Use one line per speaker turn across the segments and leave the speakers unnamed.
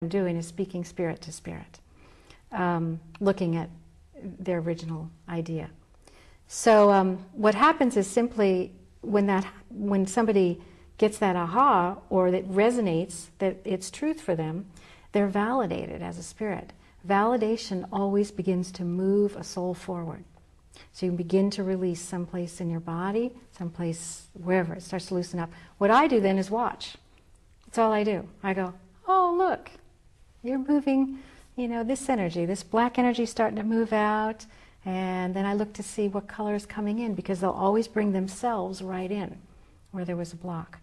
I'm doing is speaking spirit to spirit, looking at their original idea. So what happens is simply when somebody gets that aha, or that resonates, that it's truth for them, they're validated as a spirit. Validation always begins to move a soul forward. So you can begin to release someplace in your body, someplace, wherever, it starts to loosen up. What I do then is watch. That's all I do. I go, oh, look, you're moving, this energy, this black energy starting to move out, and then I look to see what color is coming in, because they'll always bring themselves right in where there was a block.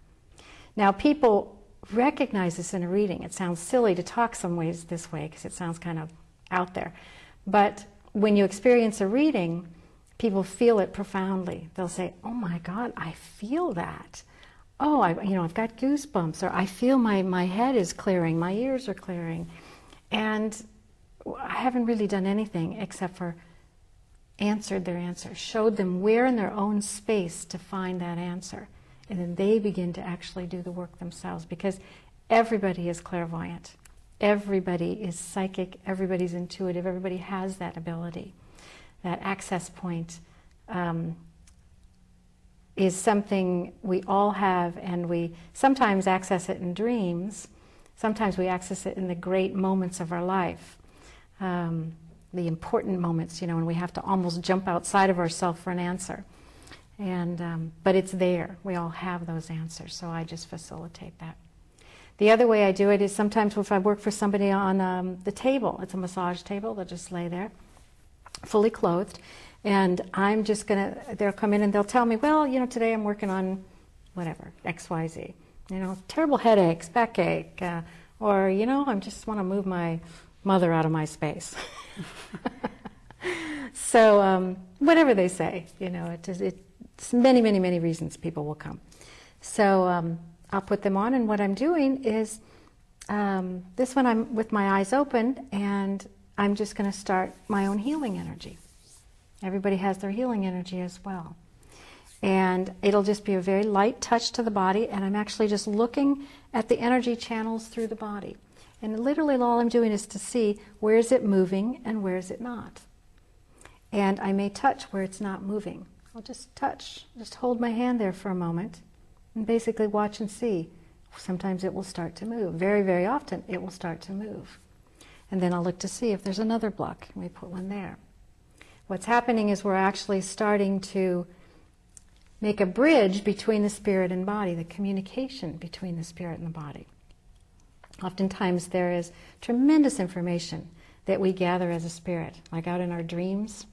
Now, people recognize this in a reading. It sounds silly to talk some ways this way, because it sounds kind of out there. But when you experience a reading, people feel it profoundly. They'll say, oh my God, I feel that. Oh, I've got goosebumps, or I feel my head is clearing, my ears are clearing. And I haven't really done anything except for answered their answer, showed them where in their own space to find that answer. And then they begin to actually do the work themselves, because everybody is clairvoyant. Everybody is psychic, everybody's intuitive, everybody has that ability. That access point is something we all have, and we sometimes access it in dreams, sometimes we access it in the great moments of our life, the important moments, when we have to almost jump outside of ourselves for an answer. And but it's there. We all have those answers, so I just facilitate that. The other way I do it is sometimes if I work for somebody on the table, it's a massage table, they'll just lay there, fully clothed, and I'm just they'll come in and they'll tell me, well, today I'm working on whatever, XYZ, terrible headaches, backache, or, I just want to move my mother out of my space. So whatever they say, it's many, many, many reasons people will come. So I'll put them on, and what I'm doing is, this one I'm with my eyes open, and I'm just going to start my own healing energy. Everybody has their healing energy as well. And it'll just be a very light touch to the body, and I'm actually just looking at the energy channels through the body. And literally all I'm doing is to see where is it moving and where is it not. And I may touch where it's not moving. I'll just touch, just hold my hand there for a moment, and basically watch and see. Sometimes it will start to move. Very, very often it will start to move. And then I'll look to see if there's another block, and we put one there. What's happening is we're actually starting to make a bridge between the spirit and body, the communication between the spirit and the body. Oftentimes there is tremendous information that we gather as a spirit, like out in our dreams.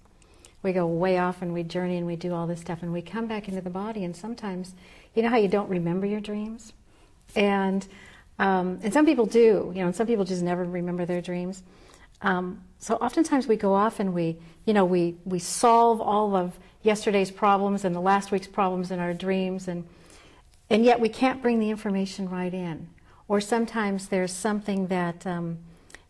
We go way off and we journey and we do all this stuff, and we come back into the body, and sometimes, you know how you don't remember your dreams? And some people do, and some people just never remember their dreams. So oftentimes we go off and we solve all of yesterday's problems and the last week's problems in our dreams, and yet we can't bring the information right in. Or sometimes there's something that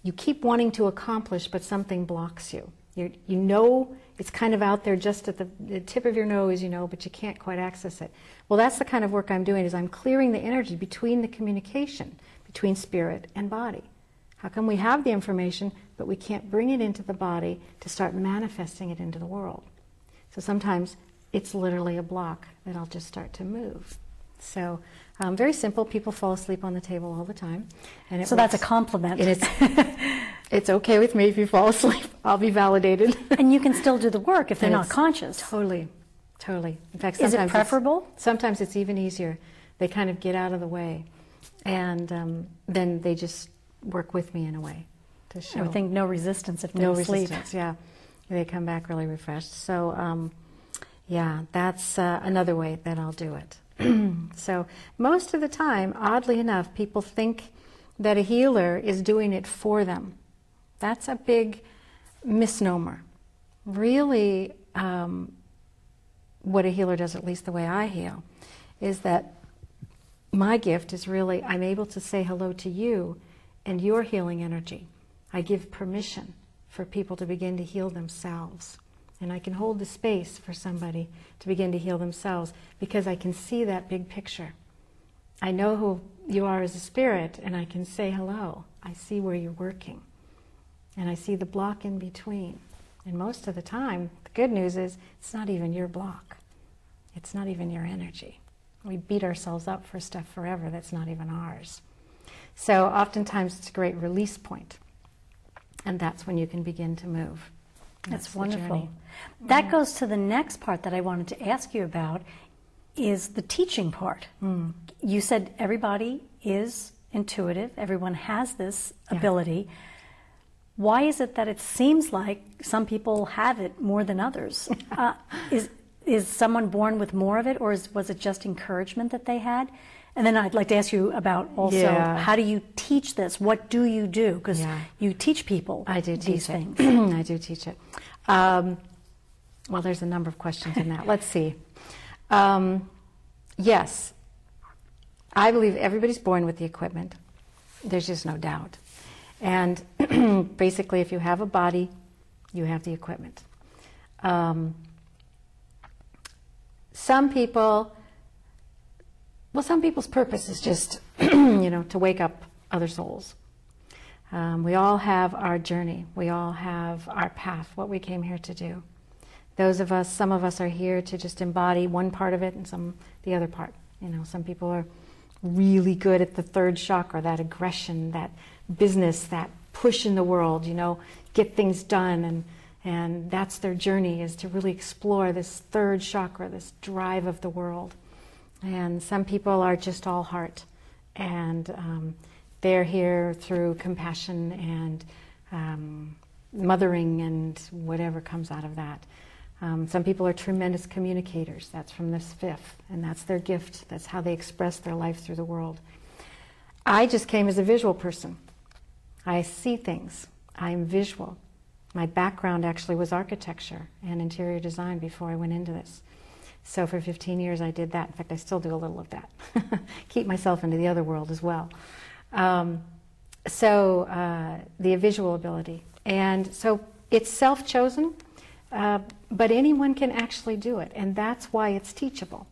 you keep wanting to accomplish, but something blocks you. You know it's kind of out there just at the tip of your nose, but you can't quite access it. Well, that's the kind of work I'm doing, is I'm clearing the energy between the communication, between spirit and body. How come we have the information, but we can't bring it into the body to start manifesting it into the world? So sometimes it's literally a block that I'll just start to move. So very simple. People fall asleep on the table all the time. And so
that's a compliment.
And it's okay with me if you fall asleep. I'll be validated.
And you can still do the work if they're not conscious.
Totally, totally. In fact,
is it preferable?
Sometimes it's even easier. They kind of get out of the way, and then they just work with me in a way to show.
I think no resistance if they're
no
asleep.
Resistance, yeah. They come back really refreshed. So, yeah, that's another way that I'll do it. So most of the time, oddly enough, people think that a healer is doing it for them. That's a big misnomer. Really, what a healer does, at least the way I heal, is that my gift is really, I'm able to say hello to you and your healing energy. I give permission for people to begin to heal themselves. And I can hold the space for somebody to begin to heal themselves, because I can see that big picture. I know who you are as a spirit, and I can say hello. I see where you're working, and I see the block in between. And most of the time, the good news is it's not even your block. It's not even your energy. We beat ourselves up for stuff forever that's not even ours. So oftentimes it's a great release point, and that's when you can begin to move.
That's wonderful. That goes to the next part that I wanted to ask you about, is the teaching part. You said everybody is intuitive, everyone has this ability. Why is it that it seems like some people have it more than others? Is someone born with more of it, or was it just encouragement that they had? And then I'd like to ask you about also, how do you teach this? What do you do? Because you teach people these things.
I do teach it. Well, there's a number of questions in that. Let's see. Yes, I believe everybody's born with the equipment. There's just no doubt. And basically, if you have a body, you have the equipment. Some people's purpose is just, to wake up other souls. We all have our journey. We all have our path, what we came here to do. Some of us are here to just embody one part of it, and the other part. Some people are really good at the third chakra, that aggression, that business, that push in the world, get things done, and that's their journey, is to really explore this third chakra, this drive of the world. And some people are just all heart, and they're here through compassion and mothering and whatever comes out of that. Some people are tremendous communicators. That's from this fifth, and that's their gift. That's how they express their life through the world. I just came as a visual person. I see things. I'm visual. My background actually was architecture and interior design before I went into this. So for 15 years I did that. In fact, I still do a little of that. Keep myself into the other world as well. The visual ability. And so it's self-chosen, but anyone can actually do it. And that's why it's teachable.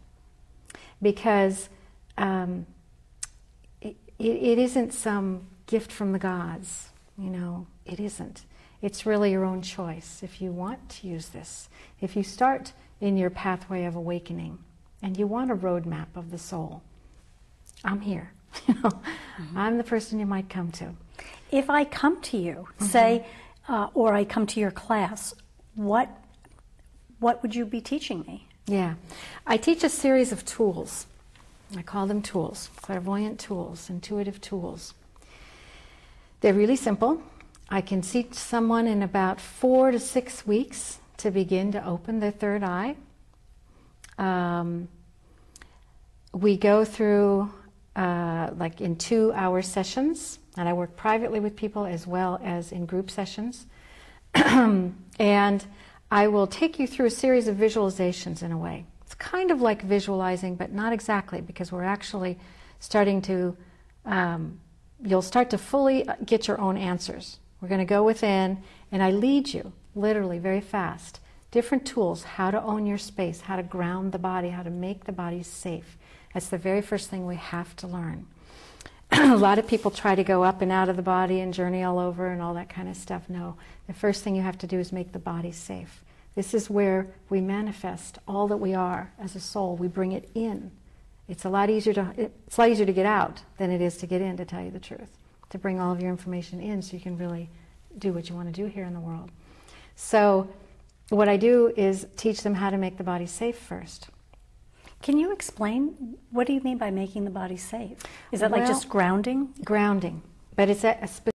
Because it isn't some gift from the gods. It isn't. It's really your own choice if you want to use this. If you start in your pathway of awakening and you want a roadmap of the soul, I'm here. I'm the person you might come to.
If I come to you, say, or I come to your class, what would you be teaching me?
Yeah. I teach a series of tools. I call them tools, clairvoyant tools, intuitive tools. They're really simple. I can teach someone in about 4 to 6 weeks to begin to open their third eye. We go through like in 2-hour sessions, and I work privately with people as well as in group sessions. And I will take you through a series of visualizations in a way. It's kind of like visualizing, but not exactly, because we're actually starting to, you'll start to fully get your own answers. We're going to go within, and I lead you, literally, very fast. Different tools, how to own your space, how to ground the body, how to make the body safe. That's the very first thing we have to learn. A lot of people try to go up and out of the body and journey all over and all that kind of stuff. No, the first thing you have to do is make the body safe. This is where we manifest all that we are as a soul. We bring it in. It's a lot easier to get out than it is to get in, to tell you the truth. To bring all of your information in so you can really do what you want to do here in the world. So what I do is teach them how to make the body safe first.
Can you explain, what do you mean by making the body safe? Is that like just grounding?
Grounding. But it's a specific